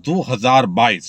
2022।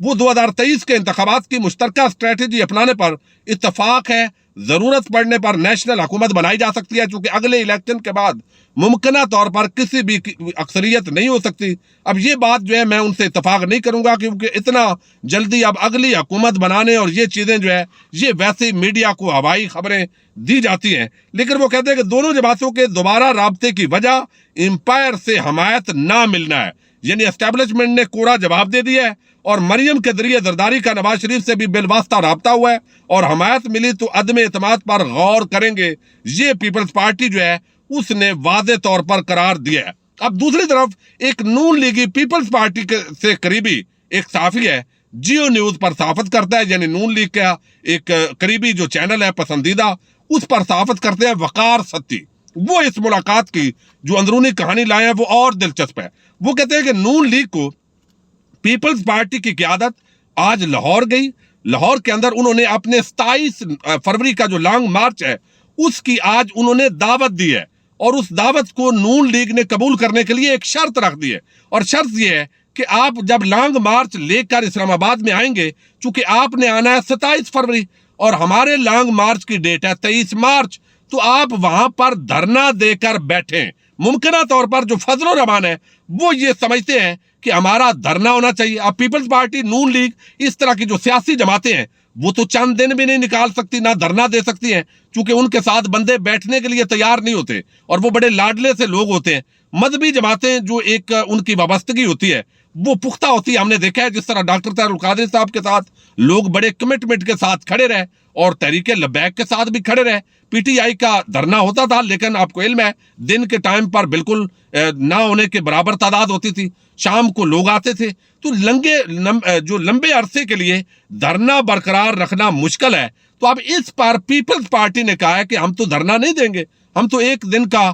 وہ 2023 کے انتخابات کی مشترکہ اسٹریٹجی اپنانے پر اتفاق ہے۔ ضرورت پڑنے پر نیشنل حکومت بنائی جا سکتی ہے، چونکہ اگلے الیکشن کے بعد ممکنہ طور پر کسی بھی اکثریت نہیں ہو سکتی۔ اب یہ بات جو ہے میں ان سے اتفاق نہیں کروں گا، کیونکہ اتنا جلدی اب اگلی حکومت بنانے اور یہ چیزیں جو ہے یہ ویسے میڈیا کو ہوائی خبریں دی جاتی ہیں، لیکن وہ کہتے ہیں کہ دونوں جماعتوں کے دوبارہ رابطے کی وجہ امپائر سے حمایت نہ ملنا ہے، یعنی اسٹیبلشمنٹ نے کوڑا جواب دے دیا ہے، اور مریم کے ذریعے زرداری کا نواز شریف سے بھی بالواسطہ رابطہ ہوا ہے، اور حمایت ملی تو عدم اعتماد پر غور کریں گے، یہ پیپلز پارٹی جو ہے اس نے واضح طور پر قرار دیا ہے۔ اب دوسری طرف ایک نون لیگی پیپلز پارٹی سے قریبی ایک صحافی ہے، جیو نیوز پر صحافت کرتا ہے، یعنی نون لیگ کا ایک قریبی جو چینل ہے پسندیدہ، اس پر صحافت کرتے ہیں وقار ستی۔ وہ اس ملاقات کی جو اندرونی کہانی لائے ہیں وہ اور دلچسپ ہے۔ وہ کہتے ہیں کہ نون لیگ کو پیپلز پارٹی کی قیادت آج لاہور گئی، لاہور کے اندر انہوں نے اپنے 27 فروری کا جو لانگ مارچ ہے اس کی آج انہوں نے دعوت دی ہے، اور اس دعوت کو نون لیگ نے قبول کرنے کے لیے ایک شرط رکھ دی ہے، اور شرط یہ ہے کہ آپ جب لانگ مارچ لے کر اسلام آباد میں آئیں گے، چونکہ آپ نے آنا ہے 27 فروری اور ہمارے لانگ مارچ کی ڈیٹ ہے 23 مارچ، تو آپ وہاں پر دھرنا دے کر بیٹھیں۔ ممکنہ طور پر جو فضل الرحمان ہے وہ یہ سمجھتے ہیں کہ ہمارا دھرنا ہونا چاہیے۔ اب پیپلز پارٹی، نون لیگ، اس طرح کی جو سیاسی جماعتیں ہیں وہ تو چند دن بھی نہیں نکال سکتی، نہ دھرنا دے سکتی ہیں، چونکہ ان کے ساتھ بندے بیٹھنے کے لیے تیار نہیں ہوتے، اور وہ بڑے لاڈلے سے لوگ ہوتے ہیں۔ مذہبی جماعتیں جو ایک ان کی وابستگی ہوتی ہے وہ پختہ ہوتی ہے۔ ہم نے دیکھا ہے جس طرح ڈاکٹر طاہر القادری صاحب کے ساتھ لوگ بڑے کمٹمنٹ کے ساتھ کھڑے رہے، اور تحریک لبیک کے ساتھ بھی کھڑے رہے۔ پی ٹی آئی کا دھرنا ہوتا تھا، لیکن آپ کو علم ہے دن کے ٹائم پر بالکل نہ ہونے کے برابر تعداد ہوتی تھی، شام کو لوگ آتے تھے، تو جو لمبے عرصے کے لیے دھرنا برقرار رکھنا مشکل ہے۔ تو اب اس پر پیپلز پارٹی نے کہا ہے کہ ہم تو دھرنا نہیں دیں گے، ہم تو ایک دن کا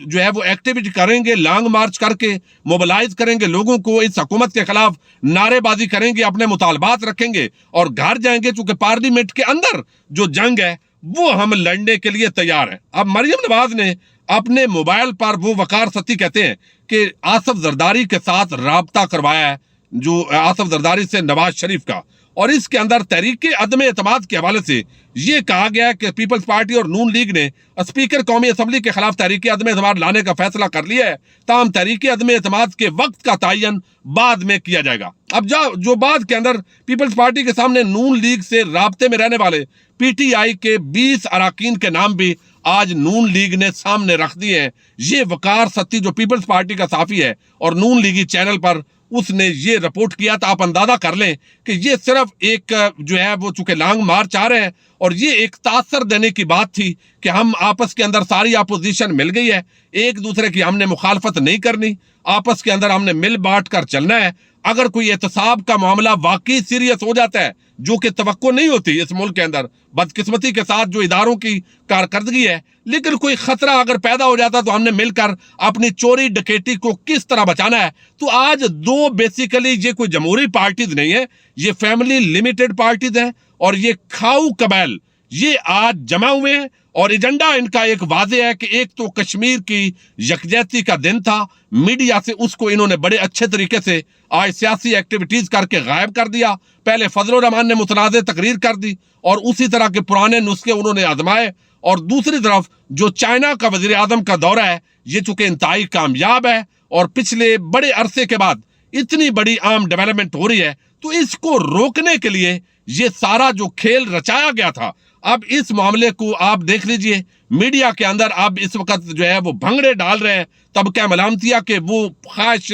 جو ہے وہ ایکٹیویٹی کریں گے، لانگ مارچ کر کے موبلائز کریں گے لوگوں کو، اس حکومت کے خلاف نعرے بازی کریں گے، اپنے مطالبات رکھیں گے اور گھر جائیں گے، چونکہ پارلیمنٹ کے اندر جو جنگ ہے وہ ہم لڑنے کے لیے تیار ہیں۔ اب مریم نواز نے اپنے موبائل پر، وہ وقار ستی کہتے ہیں کہ آصف زرداری کے ساتھ رابطہ کروایا ہے، جو آصف زرداری سے نواز شریف کا، اور اس کے اندر تحریک عدم اعتماد کے حوالے سے یہ کہا گیا ہے کہ پیپلز پارٹی اور نون لیگ نے اسپیکر قومی اسمبلی کے خلاف تحریک عدم اعتماد لانے کا فیصلہ کر لیا ہے، تاہم تحریک عدم اعتماد کے وقت کا تعین بعد میں کیا جائے گا۔ اب جو بعد کے اندر پیپلز پارٹی کے سامنے نون لیگ سے رابطے میں رہنے والے پی ٹی آئی کے 20 اراکین کے نام بھی آج نون لیگ نے سامنے رکھ دیے ہیں۔ یہ وقار ستی جو پیپلز پارٹی کا صحافی ہے اور نون لیگی چینل پر اس نے یہ رپورٹ کیا تھا، آپ اندازہ کر لیں کہ یہ صرف ایک جو ہے وہ چونکہ لانگ مارچ آ رہے ہیں، اور یہ ایک تاثر دینے کی بات تھی کہ ہم آپس کے اندر ساری اپوزیشن مل گئی ہے، ایک دوسرے کی ہم نے مخالفت نہیں کرنی، آپس کے اندر ہم نے مل بانٹ کر چلنا ہے۔ اگر کوئی احتساب کا معاملہ واقعی سیریس ہو جاتا ہے، جو کہ توقع نہیں ہوتی اس ملک کے اندر، بدقسمتی کے ساتھ جو اداروں کی کارکردگی ہے، لیکن کوئی خطرہ اگر پیدا ہو جاتا تو ہم نے مل کر اپنی چوری ڈکیٹی کو کس طرح بچانا ہے۔ تو آج دو بیسیکلی یہ کوئی جمہوری پارٹیز نہیں ہے، یہ فیملی لیمیٹڈ پارٹیز ہیں، اور یہ کھاؤ قبائل یہ آج جمع ہوئے ہیں، اور ایجنڈا ان کا ایک واضح ہے کہ ایک تو کشمیر کی یکجہتی کا دن تھا، میڈیا سے اس کو انہوں نے بڑے اچھے طریقے سے آج سیاسی ایکٹیویٹیز کر کے غائب کر دیا۔ پہلے فضل الرحمان نے متنازع تقریر کر دی اور اسی طرح کے پرانے نسخے انہوں نے آزمائے، اور دوسری طرف جو چائنا کا وزیر اعظم کا دورہ ہے یہ چونکہ انتہائی کامیاب ہے، اور پچھلے بڑے عرصے کے بعد اتنی بڑی عام ڈیولپمنٹ ہو رہی ہے، تو اس کو روکنے کے لیے یہ سارا جو کھیل رچایا گیا تھا، اب اس معاملے کو آپ دیکھ لیجئے میڈیا کے اندر اب اس وقت جو ہے وہ بھنگڑے ڈال رہے ہیں طبقہ ملامتیہ کے، وہ خواہش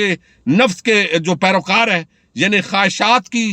نفس کے جو پیروکار ہیں، یعنی خواہشات کی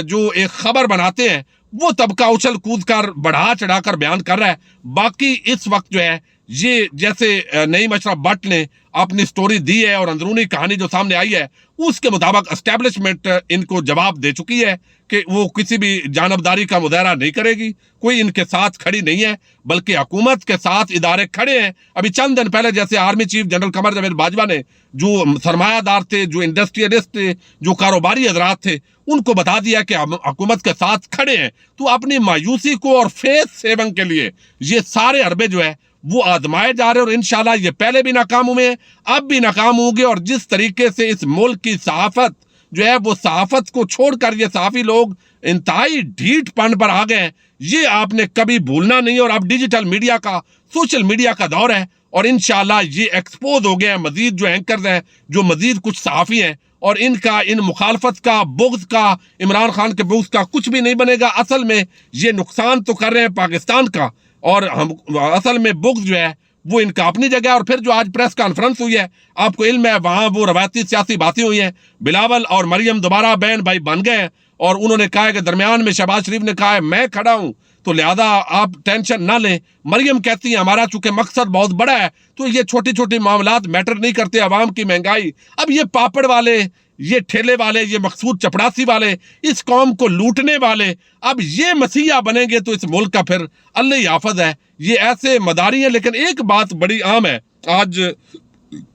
جو ایک خبر بناتے ہیں، وہ طبقہ اچھل کود کر بڑھا چڑھا کر بیان کر رہا ہے۔ باقی اس وقت جو ہے یہ جیسے نعیم اشرف بٹ نے اپنی سٹوری دی ہے اور اندرونی کہانی جو سامنے آئی ہے اس کے مطابق اسٹیبلشمنٹ ان کو جواب دے چکی ہے کہ وہ کسی بھی جانبداری کا مظاہرہ نہیں کرے گی، کوئی ان کے ساتھ کھڑی نہیں ہے، بلکہ حکومت کے ساتھ ادارے کھڑے ہیں۔ ابھی چند دن پہلے جیسے army chief general Qamar Javed Bajwa نے جو سرمایہ دار تھے، جو انڈسٹریلسٹ تھے، جو کاروباری حضرات تھے، ان کو بتا دیا کہ ہم حکومت کے ساتھ کھڑے ہیں، تو اپنی مایوسی کو اور فیس سیونگ کے لیے یہ سارے حربے جو ہے وہ آزمائے جا رہے ہیں، اور انشاءاللہ یہ پہلے بھی ناکام ہوئے ہیں، اب بھی ناکام ہوں گے۔ اور جس طریقے سے اس ملک کی صحافت جو ہے وہ صحافت کو چھوڑ کر یہ صحافی لوگ انتہائی ڈھیٹ پن پر آ گئے ہیں، یہ آپ نے کبھی بھولنا نہیں۔ اور اب ڈیجیٹل میڈیا کا، سوشل میڈیا کا دور ہے، اور انشاءاللہ یہ ایکسپوز ہو گیا ہے مزید جو اینکرز ہیں، جو مزید کچھ صحافی ہیں، اور ان کا ان مخالفت کا، بغض کا، عمران خان کے بغض کا کچھ بھی نہیں بنے گا۔ اصل میں یہ نقصان تو کر رہے ہیں پاکستان کا، اور ہم اصل میں بغض جو ہے وہ ان کا اپنی جگہ۔ اور پھر جو آج پریس کانفرنس ہوئی ہے، آپ کو علم ہے وہاں وہ روایتی سیاسی باتیں ہوئی ہیں، بلاول اور مریم دوبارہ بہن بھائی بن گئے ہیں، اور انہوں نے کہا ہے کہ درمیان میں شہباز شریف نے کہا ہے میں کھڑا ہوں، تو لہذا آپ ٹینشن نہ لیں۔ مریم کہتی ہیں ہمارا چونکہ مقصد بہت بڑا ہے تو یہ چھوٹی چھوٹی معاملات میٹر نہیں کرتے، عوام کی مہنگائی۔ اب یہ پاپڑ والے، یہ ٹھیلے والے، یہ مقصود چپڑاسی والے، اس قوم کو لوٹنے والے اب یہ مسیحا بنیں گے تو اس ملک کا پھر اللہ ہی حافظ ہے۔ یہ ایسے مداری ہیں۔ لیکن ایک بات بڑی عام ہے، آج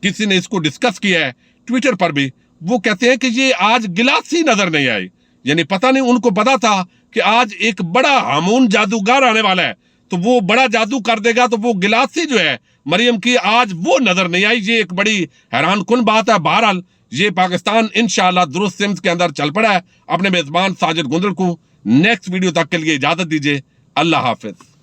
کسی نے اس کو ڈسکس کیا ہے ٹویٹر پر بھی، وہ کہتے ہیں کہ یہ آج گلاسی نظر نہیں آئی، یعنی پتہ نہیں ان کو پتا تھا کہ آج ایک بڑا ہامون جادوگر آنے والا ہے تو وہ بڑا جادو کر دے گا، تو وہ گلاسی جو ہے مریم کی آج وہ نظر نہیں آئی۔ یہ ایک بڑی حیران کن بات ہے۔ بہرحال یہ پاکستان انشاءاللہ درست سمت کے اندر چل پڑا ہے۔ اپنے میزبان ساجد گندل کو نیکسٹ ویڈیو تک کے لیے اجازت دیجیے۔ اللہ حافظ۔